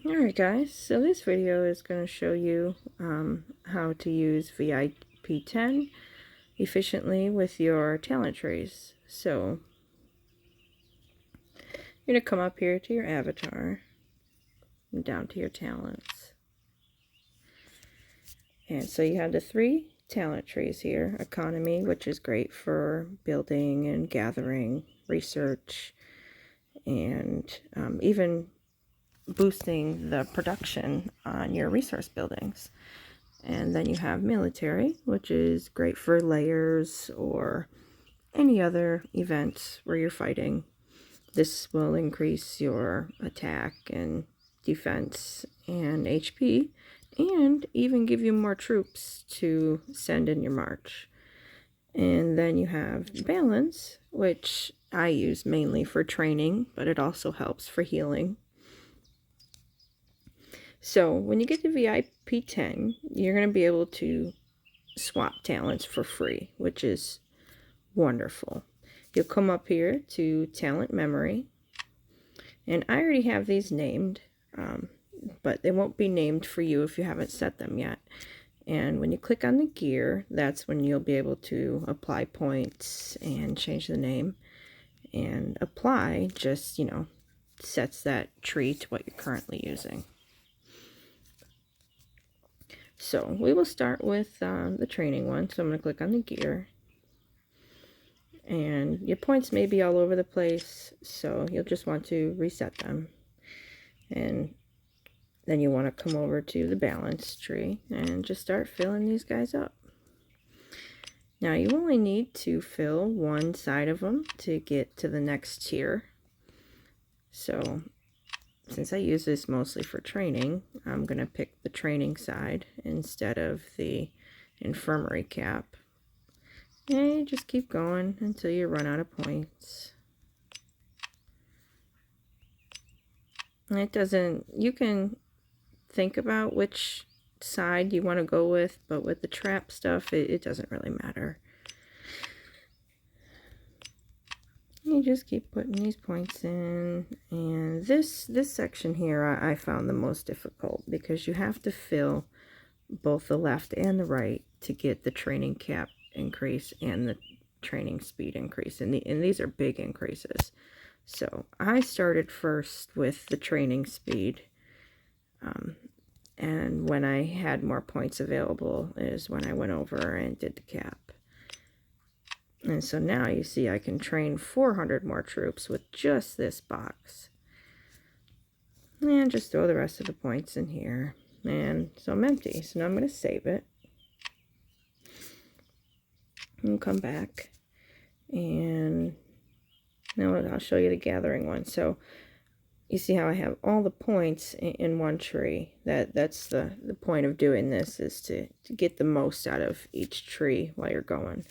Alright guys, so this video is going to show you how to use VIP10 efficiently with your talent trees. So you're going to come up here to your avatar and down to your talents. And so you have the 3 talent trees here. Economy, which is great for building and gathering research and even boosting the production on your resource buildings. And then you have military, which is great for layers or any other events where you're fighting. This will increase your attack and defense and HP, and even give you more troops to send in your march. And then you have balance, which I use mainly for training, but it also helps for healing. So when you get to VIP 10, you're going to be able to swap talents for free, which is wonderful. You'll come up here to talent memory, and I already have these named, but they won't be named for you if you haven't set them yet. And when you click on the gear, that's when you'll be able to apply points and change the name. And apply just, sets that tree to what you're currently using. So we will start with the training one. So I'm going to click on the gear. And your points may be all over the place, so you'll just want to reset them. And then you want to come over to the balance tree and just start filling these guys up. Now you only need to fill one side of them to get to the next tier. So since I use this mostly for training, I'm going to pick the training side instead of the infirmary cap. And you just keep going until you run out of points. And it doesn't, you can think about which side you want to go with, but with the trap stuff, it doesn't really matter. You just keep putting these points in, and this section here I found the most difficult because you have to fill both the left and the right to get the training cap increase and the training speed increase, and these are big increases. So I started first with the training speed, and when I had more points available is when I went over and did the cap. And so now you see I can train 400 more troops with just this box. And just throw the rest of the points in here. And so I'm empty. So now I'm going to save it. And come back. And now I'll show you the gathering one. So you see how I have all the points in one tree. That's the point of doing this, is to get the most out of each tree while you're going.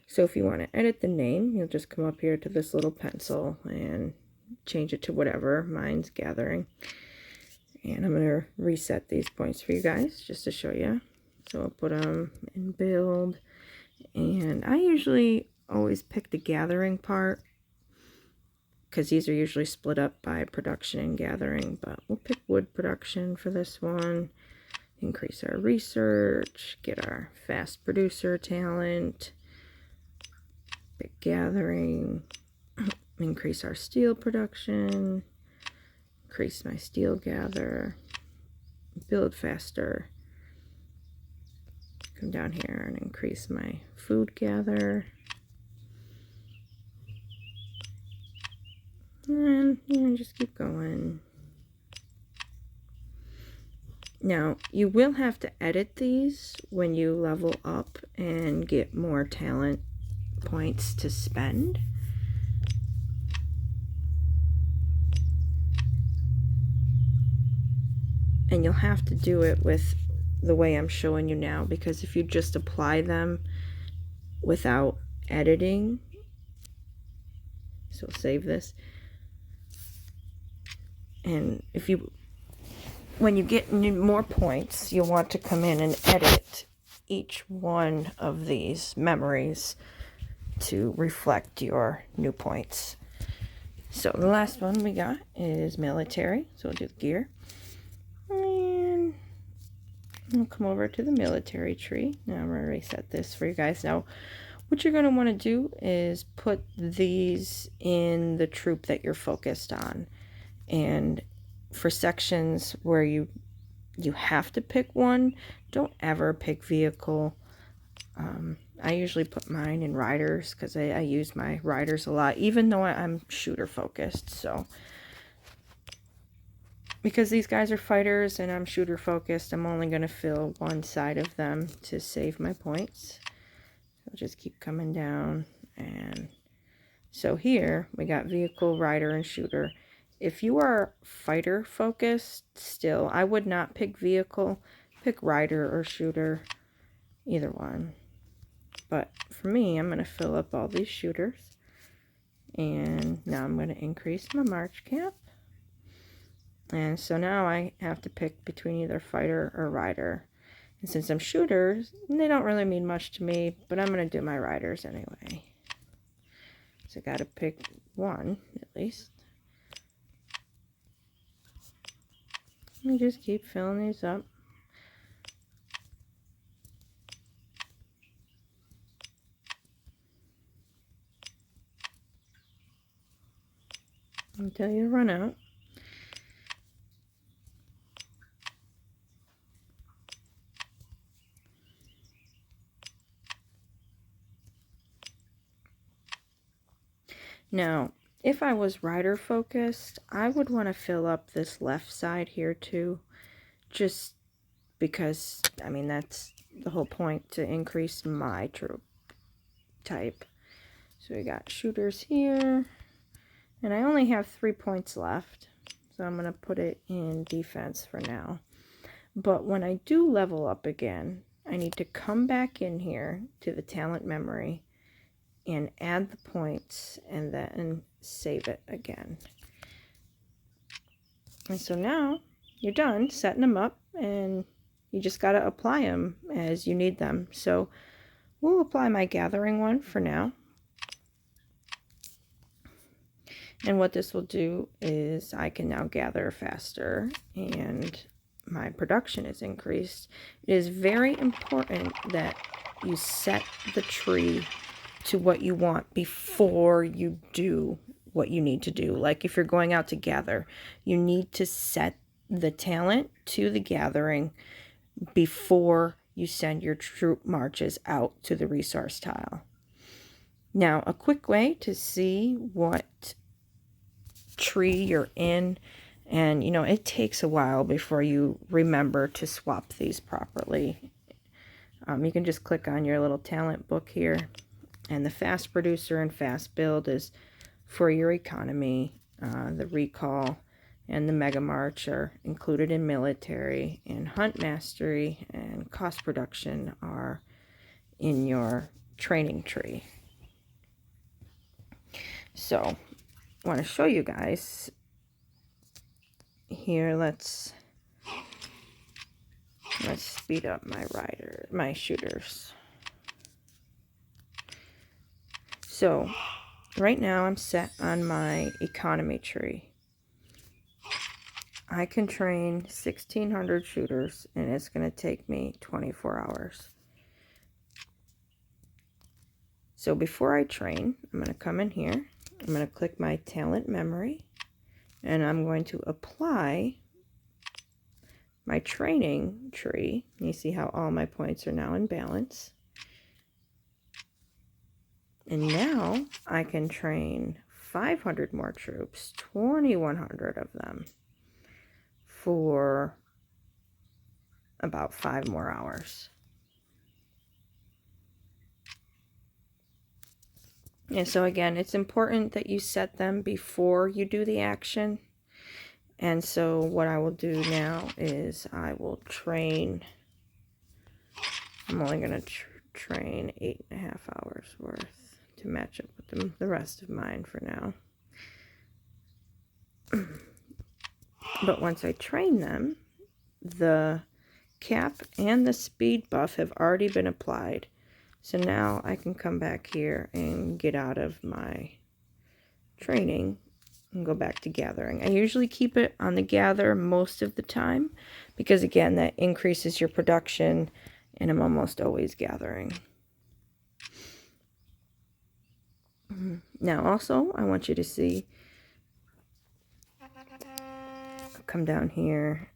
So if you want to edit the name, you'll just come up here to this little pencil and change it to whatever. Mine's gathering. And I'm going to reset these points for you guys just to show you. So I'll put them in build. And I usually always pick the gathering part, because these are usually split up by production and gathering. But we'll pick wood production for this one. Increase our research. Get our fast producer talent. Pick gathering. Increase our steel production. Increase my steel gather. Build faster. Come down here and increase my food gather. And just keep going. Now, you will have to edit these when you level up and get more talent points to spend. And you'll have to do it with the way I'm showing you now, because if you just apply them without editing, so save this, and when you get more points, you'll want to come in and edit each one of these memories to reflect your new points. So the last one we got is military, so we'll do the gear. I'll come over to the military tree. Now I'm going to reset this for you guys. Now, what you're going to want to do is put these in the troop that you're focused on. And for sections where you have to pick one, don't ever pick vehicle. I usually put mine in riders because I use my riders a lot, even though I'm shooter focused. So because these guys are fighters and I'm shooter focused, I'm only going to fill one side of them to save my points. I'll just keep coming down. And so here we got vehicle, rider, and shooter. If you are fighter focused still, I would not pick vehicle. Pick rider or shooter, either one. But for me, I'm going to fill up all these shooters. And now I'm going to increase my march cap. And so now I have to pick between either fighter or rider. And since I'm shooters, they don't really mean much to me, but I'm going to do my riders anyway. So I got to pick one, at least. Let me just keep filling these up. Until you run out. Now, if I was rider focused, I would want to fill up this left side here too, just because, I mean, that's the whole point, to increase my troop type. So we got shooters here, and I only have 3 points left, so I'm going to put it in defense for now. But when I do level up again, I need to come back in here to the talent memory and add the points and then save it again. And so now you're done setting them up, and you just got to apply them as you need them. So we'll apply my gathering one for now. And what this will do is I can now gather faster and my production is increased. It is very important that you set the tree to what you want before you do what you need to do. Like if you're going out to gather, you need to set the talent to the gathering before you send your troop marches out to the resource tile. Now, a quick way to see what tree you're in, and you know, it takes a while before you remember to swap these properly. You can just click on your little talent book here, and the fast producer and fast build is for your economy. The recall and the mega march are included in military, and hunt mastery and cost production are in your training tree. So I want to show you guys here. Let's speed up my shooters. So right now I'm set on my economy tree. I can train 1,600 shooters, and it's going to take me 24 hours. So before I train, I'm going to come in here. I'm going to click my talent memory, and I'm going to apply my training tree. You see how all my points are now in balance. And now I can train 500 more troops, 2,100 of them, for about 5 more hours. And so again, it's important that you set them before you do the action. And so what I will do now is I will train. I'm only going to train 8.5 hours worth to match up with the rest of mine for now. But once I train them, the cap and the speed buff have already been applied. So now I can come back here and get out of my training and go back to gathering. I usually keep it on the gather most of the time, because again, that increases your production, and I'm almost always gathering. Now also, I want you to see, I'll come down here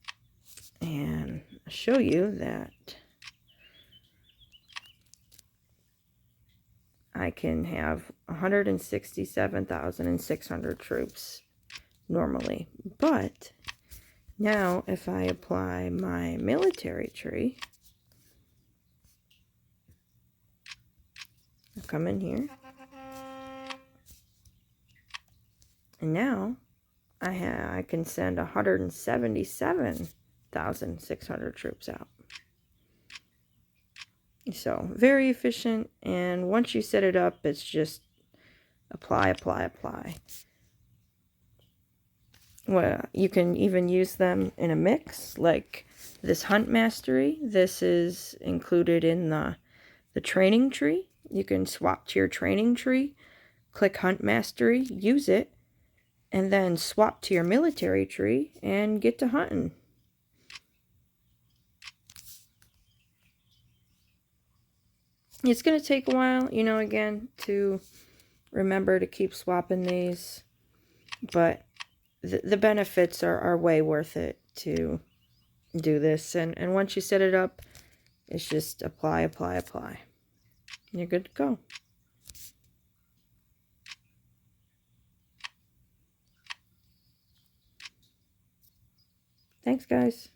and show you that I can have 167,600 troops normally. But now if I apply my military tree, I'll come in here, and now I can send 177,600 troops out. So very efficient, and once you set it up, it's just apply, apply, apply. Well, you can even use them in a mix, like this Hunt Mastery. This is included in the training tree. You can swap to your training tree, click Hunt Mastery, use it, and then swap to your military tree and get to hunting. It's going to take a while, you know, again, to remember to keep swapping these, but the benefits are way worth it to do this. And once you set it up, it's just apply, apply, apply. You're good to go. Thanks, guys.